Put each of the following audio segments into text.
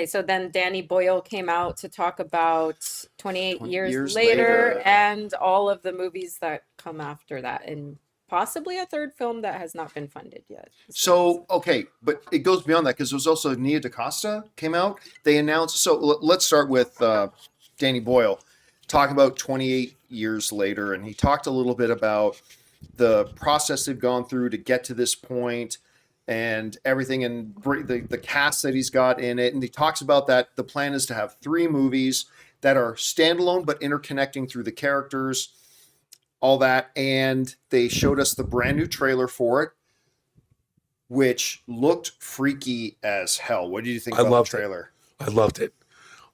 Okay, so then Danny Boyle came out to talk about 28 20 years years later later. and all of the movies that come after that, and possibly a third film that has not been funded yet. So, okay, but it goes beyond that because there was also Nia DaCosta came out. They announced, so let's start with Danny Boyle talking about 28 years later. And he talked a little bit about the process they've gone through to get to this point and everything, and the cast that he's got in it. And he talks about that the plan is to have 3 movies that are standalone but interconnecting through the characters, all that. And they showed us the brand new trailer for it, which looked freaky as hell. What did you think about the trailer? I loved it.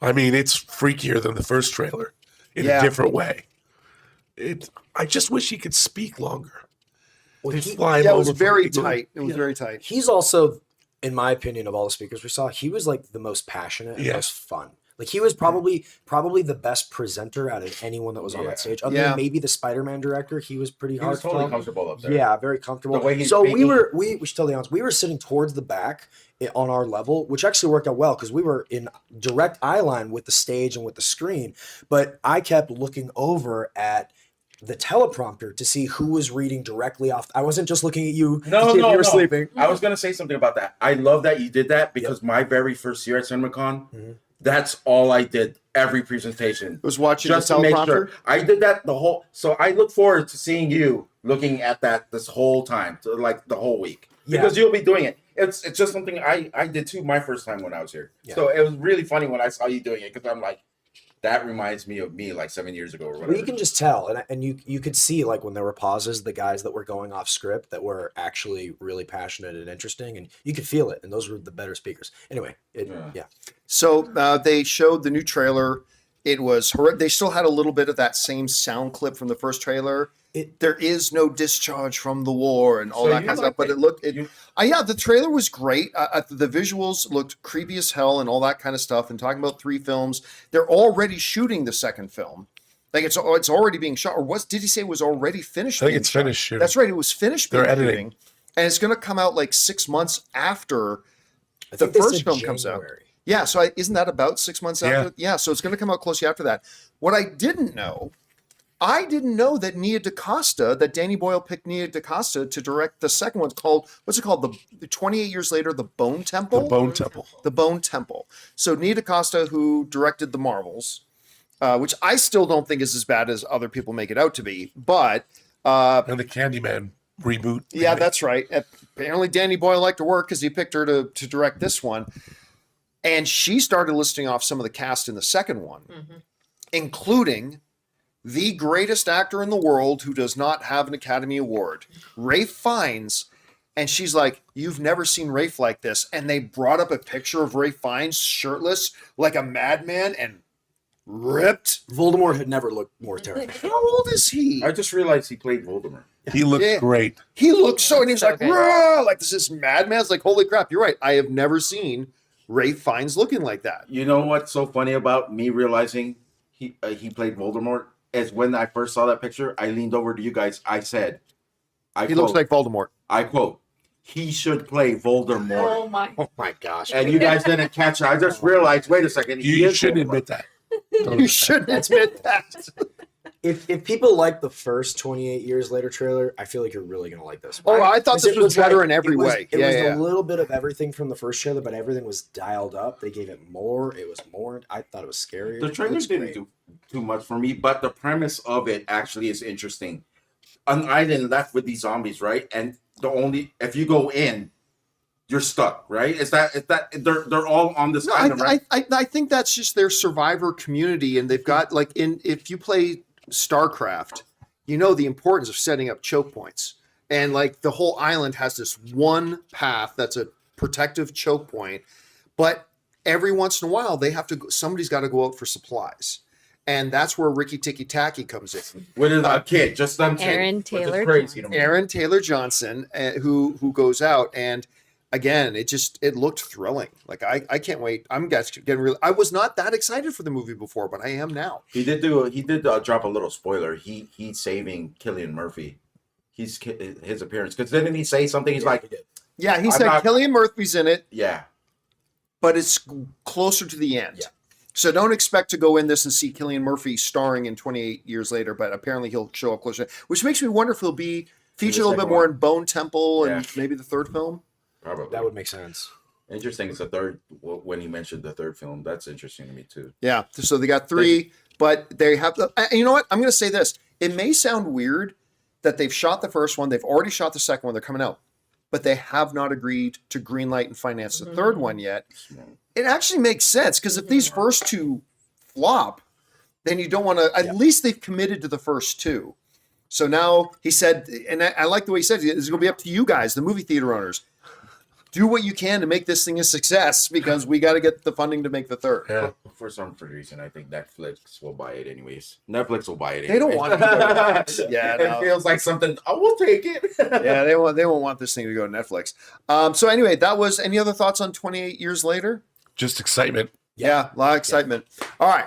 I mean, it's freakier than the first trailer in a different way. I just wish he could speak longer. Well, it was very tight. It was very tight. He's also, in my opinion, of all the speakers we saw, he was like the most passionate and most fun. Like he was probably the best presenter out of anyone that was on that stage. Other than maybe the Spider-Man director, he was pretty hard. He was totally comfortable up there. Yeah, very comfortable. The way he's so speaking. we should tell the audience, we were sitting towards the back on our level, which actually worked out well because we were in direct eye line with the stage and with the screen. But I kept looking over at the teleprompter to see who was reading directly off. I wasn't just looking at you to see if you were sleeping. I was going to say something about that. I love that you did that because my very first year at CinemaCon, that's all I did every presentation. Was watching just the to make teleprompter? sure. I did that the whole. So I look forward to seeing you looking at that this whole time, like the whole week, because you'll be doing it. It's just something I did too my first time when I was here. So it was really funny when I saw you doing it because I'm like, that reminds me of me like 7 years ago or whatever. Well, you can just tell, and you could see like when there were pauses, the guys that were going off script that were actually really passionate and interesting, and you could feel it. And those were the better speakers. Anyway, So they showed the new trailer. It was they still had a little bit of that same sound clip from the first trailer. There is no discharge from the war and all that kind of stuff. But it looked, the trailer was great. The visuals looked creepy as hell and all that kind of stuff. And talking about 3 films, they're already shooting the second film. Like it's already being shot. Or did he say it was already finished? I think it's finished shooting. That's right. It was finished. They're shooting, editing, and it's going to come out like 6 months after the first film comes out. Yeah, so isn't that about 6 months after? Yeah, so it's going to come out closely after that. What I didn't know that Danny Boyle picked Nia DaCosta to direct the second one. What's it called? The 28 years later, The Bone Temple? The Bone Temple. The Bone Temple. So Nia DaCosta, who directed The Marvels, which I still don't think is as bad as other people make it out to be, but... and the Candyman reboot. Yeah, that's right. Apparently Danny Boyle liked her work because he picked her to direct this one. And she started listing off some of the cast in the second one, including the greatest actor in the world who does not have an Academy Award, Ralph Fiennes. And she's like, you've never seen Ralph like this. And they brought up a picture of Ralph Fiennes shirtless like a madman and ripped. Voldemort had never looked more terrible. How old is he? I just realized he played Voldemort. He looked great. He looked and he was like, like this is madman. It's like, holy crap, you're right. I have never seen Ralph Fiennes looking like that. You know what's so funny about me realizing he played Voldemort is when I first saw that picture, I leaned over to you guys. I said, he looks like Voldemort. I quote, he should play Voldemort. Oh my gosh. And you guys didn't catch it. I just realized, wait a second. You shouldn't admit that. You shouldn't admit that. If people like the first 28 years later trailer, I feel like you're really going to like this. Oh, I thought this was better in every way. It was a little bit of everything from the first trailer, but everything was dialed up. They gave it more. It was more. I thought it was scary. The trailer didn't do too much for me, but the premise of it actually is interesting. An island left with these zombies, right? And if you go in, you're stuck, right? Is that they're all on this island, right? I think that's just their survivor community, and they've got if you play StarCraft, you know the importance of setting up choke points, and like the whole island has this one path that's a protective choke point, but every once in a while somebody's got to go out for supplies, and that's where Ricky Tikki Tacky comes in with a kid, just them Aaron Taylor Aaron Taylor Johnson, who goes out, and again, it looked thrilling. Like I can't wait. I'm getting really. I was not that excited for the movie before, but I am now. He did drop a little spoiler. He's saving Cillian Murphy. His appearance, because didn't he say something? He's like, he said Cillian Murphy's in it. Yeah, but it's closer to the end. Yeah. So don't expect to go in this and see Cillian Murphy starring in 28 years later, but apparently he'll show up closer, which makes me wonder if he'll be featured a little bit second more one. in Bone Temple and Yeah. maybe the third film. Probably. That would make sense. Interesting. It's the third. When he mentioned the third film, that's interesting to me too. Yeah. So they got 3, but they have you know what? I'm going to say this. It may sound weird that they've shot the first one. They've already shot the second one. They're coming out, but they have not agreed to greenlight and finance the third one yet. It actually makes sense because if these first 2 flop, then you don't want to, at least they've committed to the first 2. So now he said, and I like the way he said, it's going to be up to you guys, the movie theater owners. Do what you can to make this thing a success because we got to get the funding to make the third. Yeah. For some reason, I think Netflix will buy it anyways. Netflix will buy it. They don't anyways. want it. Yeah, no. It feels like something. I will take it. Yeah, they won't want this thing to go to Netflix. So anyway, that was, any other thoughts on 28 years later? Just excitement. Yeah, a lot of excitement. All right.